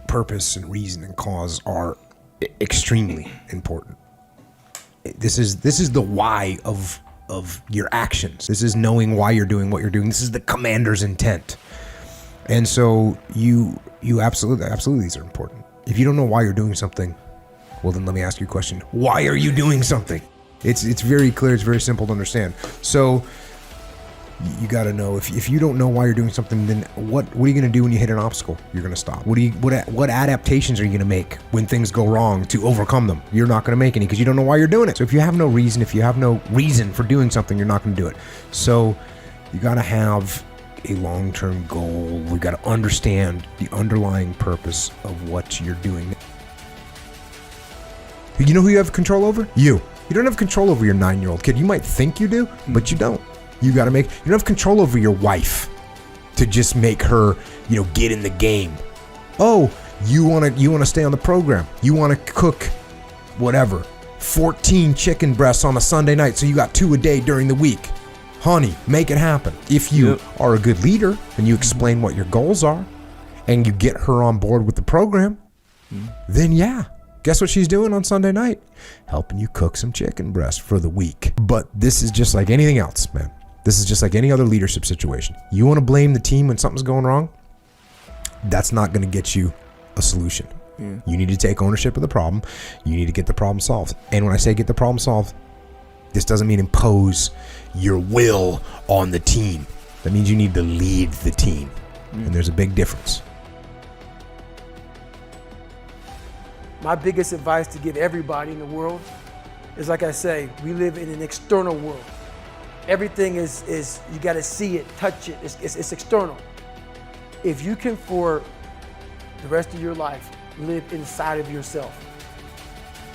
purpose and reason and cause are extremely important. This is the why of your actions. This is knowing why you're doing what you're doing. This is the commander's intent. And so you absolutely these are important. If you don't know why you're doing something, well then let me ask you a question. Why are you doing something? It's very clear, it's very simple to understand. So you got to know if you don't know why you're doing something, then what are you going to do when you hit an obstacle? You're going to stop. What adaptations are you going to make when things go wrong to overcome them? You're not going to make any because you don't know why you're doing it. So if you have no reason for doing something, you're not going to do it. So you got to have a long-term goal. We got to understand the underlying purpose of what you're doing. You know who you have control over? You don't have control over your 9-year-old kid. You might think you do, but you don't. You don't have control over your wife to just make her, get in the game. Oh, you want to stay on the program. You want to cook whatever, 14 chicken breasts on a Sunday night. So you got 2 a day during the week. Honey, make it happen. If you are a good leader and you explain what your goals are and you get her on board with the program, then guess what she's doing on Sunday night? Helping you cook some chicken breast for the week. But this is just like anything else, man. This is just like any other leadership situation. You want to blame the team when something's going wrong? That's not going to get you a solution. Yeah. You need to take ownership of the problem. You need to get the problem solved. And when I say get the problem solved, this doesn't mean impose your will on the team. That means you need to lead the team. And there's a big difference. My biggest advice to give everybody in the world is, like I say, we live in an external world. Everything is you got to see it, touch it. It's external. If you can, for the rest of your life, live inside of yourself.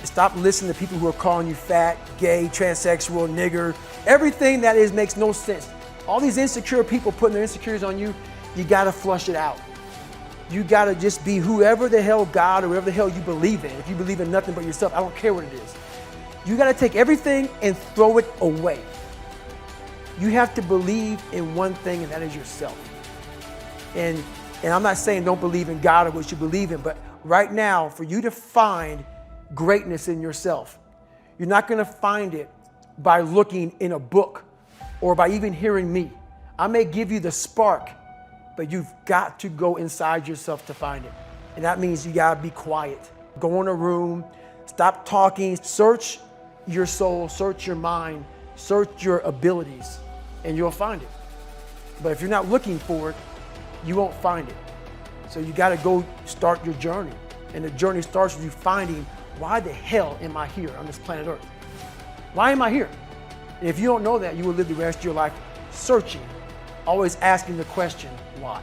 Stop listening to people who are calling you fat, gay, transsexual, nigger. Everything that makes no sense. All these insecure people putting their insecurities on you, you got to flush it out. You got to just be whoever the hell God or whoever the hell you believe in. If you believe in nothing but yourself, I don't care what it is. You got to take everything and throw it away. You have to believe in one thing, and that is yourself. And I'm not saying don't believe in God or what you believe in, but right now, for you to find greatness in yourself, you're not going to find it by looking in a book or by even hearing me. I may give you the spark, but you've got to go inside yourself to find it. And that means you got to be quiet. Go in a room, stop talking, search your soul, search your mind, search your abilities, and you'll find it. But if you're not looking for it, you won't find it. So you got to go start your journey. And the journey starts with you finding, why the hell am I here on this planet Earth? Why am I here? And if you don't know that, you will live the rest of your life searching, always asking the question, why?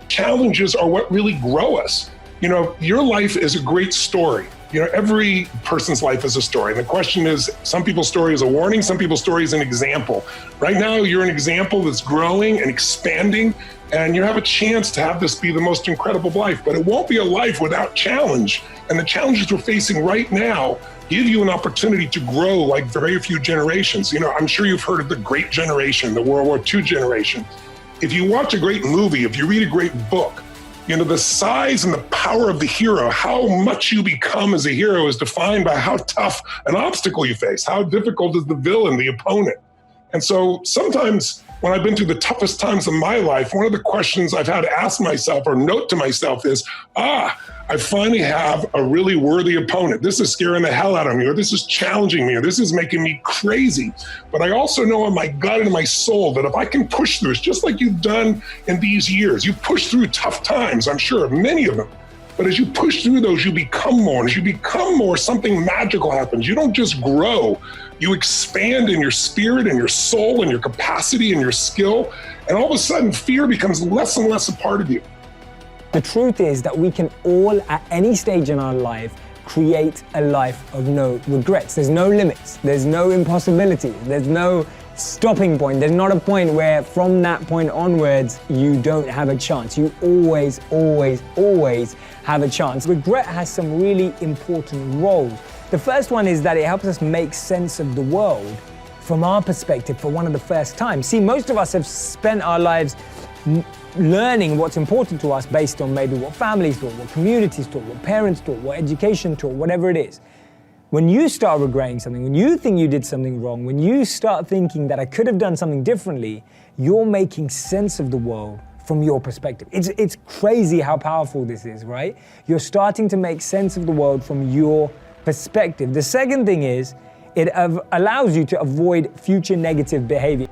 Challenges are what really grow us. Your life is a great story. Every person's life is a story. And the question is, some people's story is a warning, some people's story is an example. Right now, you're an example that's growing and expanding, and you have a chance to have this be the most incredible life. But it won't be a life without challenge. And the challenges we're facing right now give you an opportunity to grow like very few generations. I'm sure you've heard of the Great Generation, the World War II generation. If you watch a great movie, if you read a great book, the size and the power of the hero, how much you become as a hero is defined by how tough an obstacle you face, how difficult is the villain, the opponent. And so sometimes when I've been through the toughest times of my life, one of the questions I've had to ask myself or note to myself is, I finally have a really worthy opponent. This is scaring the hell out of me, or this is challenging me, or this is making me crazy. But I also know in my gut and in my soul that if I can push through, it's just like you've done in these years. You push through tough times, I'm sure, many of them. But as you push through those, you become more. And as you become more, something magical happens. You don't just grow, you expand in your spirit and your soul and your capacity and your skill. And all of a sudden, fear becomes less and less a part of you. The truth is that we can all, at any stage in our life, create a life of no regrets. There's no limits. There's no impossibility. There's no stopping point. There's not a point where from that point onwards, you don't have a chance. You always, always, always have a chance. Regret has some really important roles. The first one is that it helps us make sense of the world from our perspective for one of the first times. See, most of us have spent our lives learning what's important to us based on maybe what families taught, what communities taught, what parents taught, what education taught, whatever it is. When you start regretting something, when you think you did something wrong, when you start thinking that I could have done something differently, you're making sense of the world from your perspective. It's crazy how powerful this is, right? You're starting to make sense of the world from your perspective. The second thing is, it allows you to avoid future negative behavior.